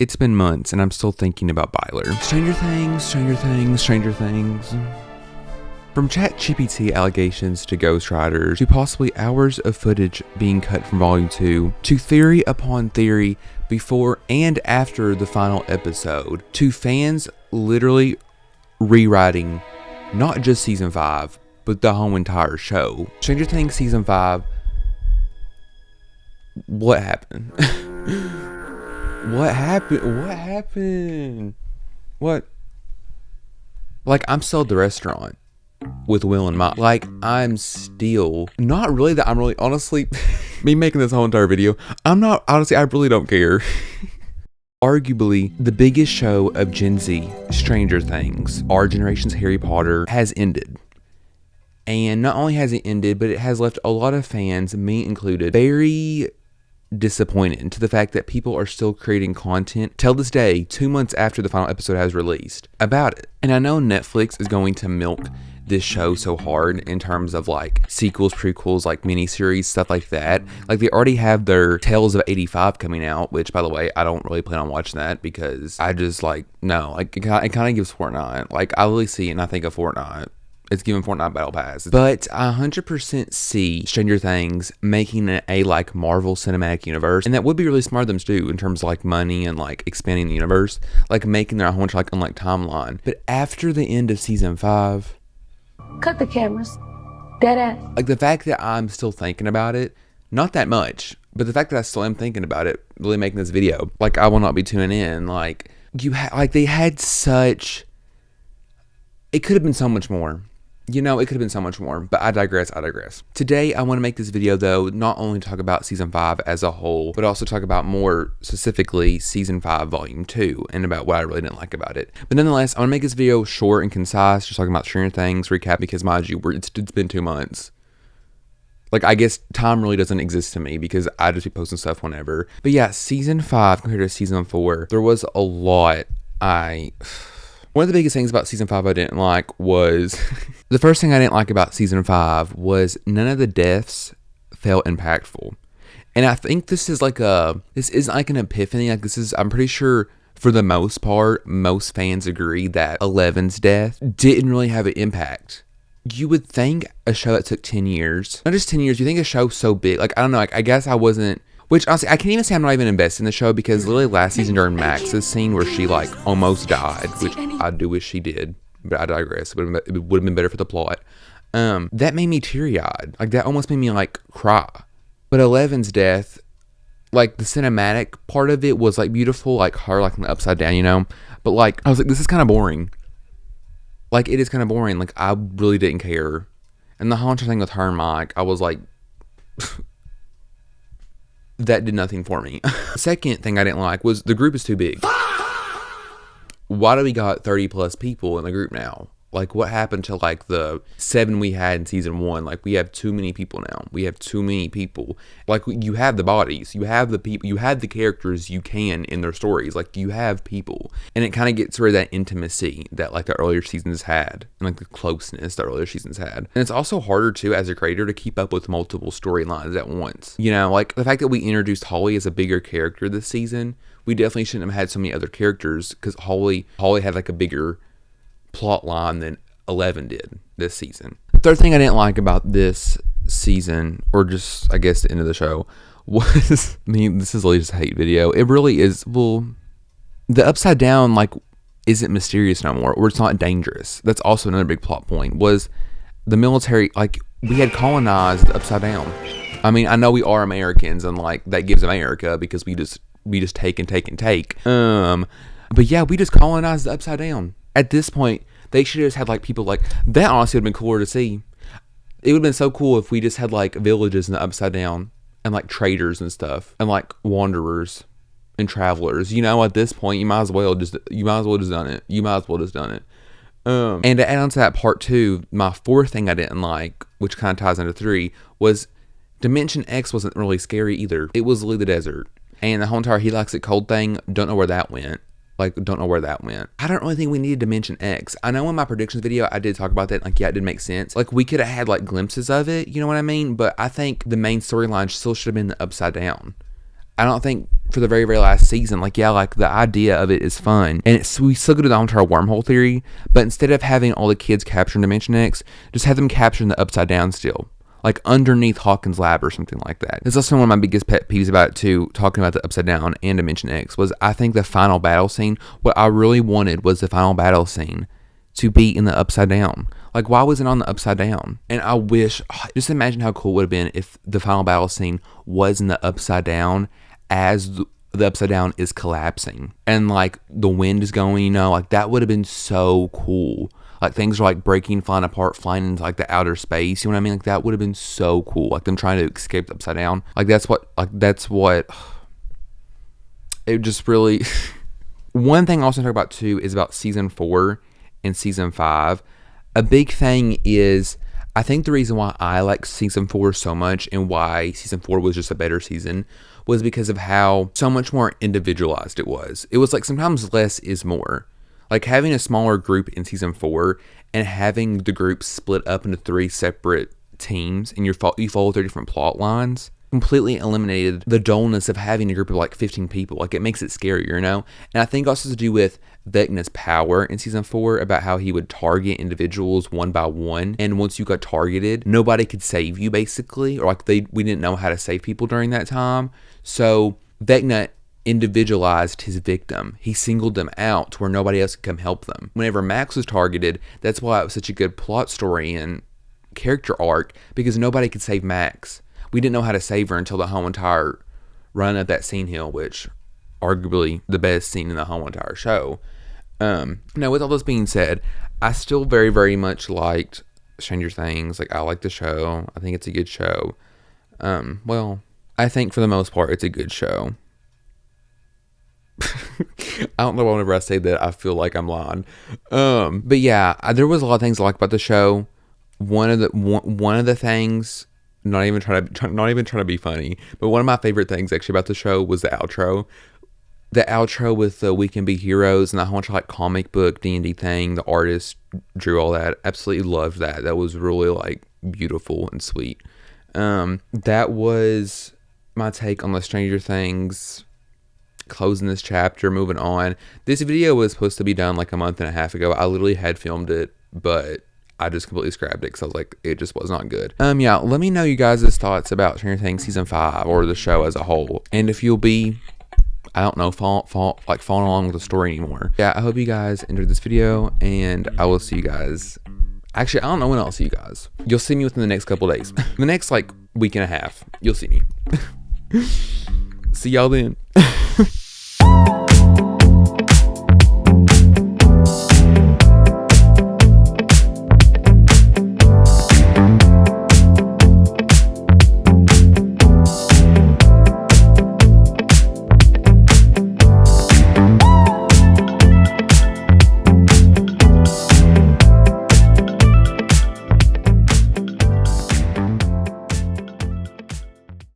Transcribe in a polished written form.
It's been months and I'm still thinking about Byler. Stranger Things, Stranger Things, Stranger Things. From ChatGPT allegations to ghostwriters to possibly hours of footage being cut from Volume 2 to theory upon theory before and after the final episode to fans literally rewriting not just Season 5 but the whole entire show. Stranger Things Season 5. What happened? What happened? What? Like, I'm still at the restaurant with Will and Mike. Like, I'm still not really that I'm really honestly me making this whole entire video. I'm not honestly, I really don't care. Arguably, the biggest show of Gen Z, Stranger Things, our generation's Harry Potter, has ended. And not only has it ended, but it has left a lot of fans, me included, very disappointed to the fact that people are still creating content till this day, 2 months after the final episode has released, about it. And I know Netflix is going to milk this show so hard in terms of like sequels, prequels, like miniseries, stuff like that. Like, they already have their Tales of 85 coming out, which, by the way, I don't really plan on watching that because I just like, no, like it kind of gives Fortnite. Like, I really see it and I think of Fortnite. It's giving Fortnite battle pass. But I 100% see Stranger Things making a like Marvel Cinematic Universe. And that would be really smart of them to do in terms of like money and like expanding the universe. Like making their own like unlike timeline. But after the end of Season 5. Cut the cameras. Dead ass. Like, the fact that I'm still thinking about it, not that much. But the fact that I still am thinking about it, really making this video. Like, I will not be tuning in. Like, they had such... It could have been so much more. You know, it could have been so much more, but I digress. Today, I want to make this video, though, not only talk about Season 5 as a whole, but also talk about more specifically Season 5 Volume 2 and about what I really didn't like about it. But nonetheless, I want to make this video short and concise, just talking about Stranger Things, recap, because, mind you, it's been 2 months. Like, I guess time really doesn't exist to me because I just be posting stuff whenever. But yeah, Season 5 compared to Season 4, there was a lot One of the biggest things about Season 5 I didn't like was... the first thing I didn't like about Season 5 was none of the deaths felt impactful. And I think this isn't like an epiphany. Like, I'm pretty sure for the most part, most fans agree that 11's death didn't really have an impact. You would think a show that took 10 years, not just 10 years, you think a show so big, like, I don't know, like, I guess I wasn't... Which, honestly, I can't even say I'm not even invested in the show because literally last season during Max's scene where she, like, almost died, which I do wish she did, but I digress. It would have been better for the plot. That made me teary-eyed. Like, that almost made me, like, cry. But 11's death, like, the cinematic part of it was, like, beautiful, like, her, like, upside down, you know? But, like, I was like, this is kind of boring. Like, it is kind of boring. Like, I really didn't care. And the whole thing with her and Mike, I was like... that did nothing for me. Second thing I didn't like was the group is too big. Why do we got 30 plus people in the group now? Like, what happened to like the 7 we had in Season 1? Like, we have too many people now. We have too many people. Like, you have the bodies, you have the people, you have the characters you can in their stories. Like, you have people. And it kind of gets rid of that intimacy that like the earlier seasons had. And like the closeness the earlier seasons had. And it's also harder too, as a creator, to keep up with multiple storylines at once. You know, like the fact that we introduced Holly as a bigger character this season, we definitely shouldn't have had so many other characters because Holly had like a bigger plot line than 11 did this season. The third thing I didn't like about this season, or just I guess the end of the show, was this is really just a hate video. It really is. Well, the upside down like isn't mysterious no more, or it's not dangerous. That's also another big plot point. Was the military, like, we had colonized the upside down. I mean, I know we are Americans and like that gives America because we just take and take and take. But yeah, we just colonized the upside down. At this point, they should have just had like people like that. Honestly, would have been cooler to see. It would have been so cool if we just had like villages in the upside down and like traders and stuff and like wanderers and travelers. You know, at this point, you might as well just done it. And to add on to that part 2, my fourth thing I didn't like, which kind of ties into 3, was Dimension X wasn't really scary either. It was literally the desert, and the whole entire he likes it cold thing. Don't know where that went. I don't really think we needed Dimension X. I know in my predictions video, I did talk about that. Like, yeah, it did make sense. Like, we could have had, like, glimpses of it. You know what I mean? But I think the main storyline still should have been the Upside Down. I don't think for the very, very last season, like, yeah, like, the idea of it is fun, and we still go to the entire wormhole theory, but instead of having all the kids capture in Dimension X, just have them capture in the Upside Down still, like underneath Hawkins' lab or something like that. That's also one of my biggest pet peeves about it too, talking about the Upside Down and Dimension X, was I think the final battle scene, what I really wanted was the final battle scene to be in the Upside Down. Like, why was it on the Upside Down? And I wish, just imagine how cool it would have been if the final battle scene was in the Upside Down as the Upside Down is collapsing and like the wind is going, you know, like that would have been so cool. Like things are like breaking, flying apart, flying into like the outer space. You know what I mean? Like that would have been so cool. Like them trying to escape the Upside Down. Like that's what it just really. One thing I also talk about too is about season 4 and season 5. A big thing is, I think the reason why I like season 4 so much and why season 4 was just a better season was because of how so much more individualized it was. It was like sometimes less is more. Like having a smaller group in season 4 and having the group split up into 3 separate teams and you follow 3 different plot lines completely eliminated the dullness of having a group of like 15 people. Like it makes it scarier, you know? And I think also to do with Vecna's power in season 4 about how he would target individuals one by one, and once you got targeted, nobody could save you basically, or like we didn't know how to save people during that time. So Vecna individualized his victim. He singled them out to where nobody else could come help them. Whenever Max was targeted, that's why it was such a good plot story and character arc, because nobody could save Max. We didn't know how to save her until the whole entire run of that scene hill, which arguably the best scene in the whole entire show. Now, with all this being said, I still very, very much liked Stranger Things. Like, I like the show. I think it's a good show. Well, I think for the most part, it's a good show. I don't know whenever I say that, I feel like I'm lying. But yeah, there was a lot of things I like about the show. One of the things, not even trying to be funny, but one of my favorite things actually about the show was the outro. The outro with the "We Can Be Heroes" and the whole bunch of like comic book D&D thing. The artist drew all that. Absolutely loved that. That was really like beautiful and sweet. That was my take on the Stranger Things. Closing this chapter, moving on. This video was supposed to be done like a month and a half ago. I literally had filmed it, but I just completely scrapped it because I was like, it just was not good. Yeah, let me know you guys' thoughts about Stranger Things season 5 or the show as a whole, and if you'll be, I don't know, following along with the story anymore. Yeah, I hope you guys enjoyed this video, and I will see you guys. Actually, I don't know when I'll see you guys. You'll see me within the next couple of days. The next like week and a half, you'll see me. See y'all then.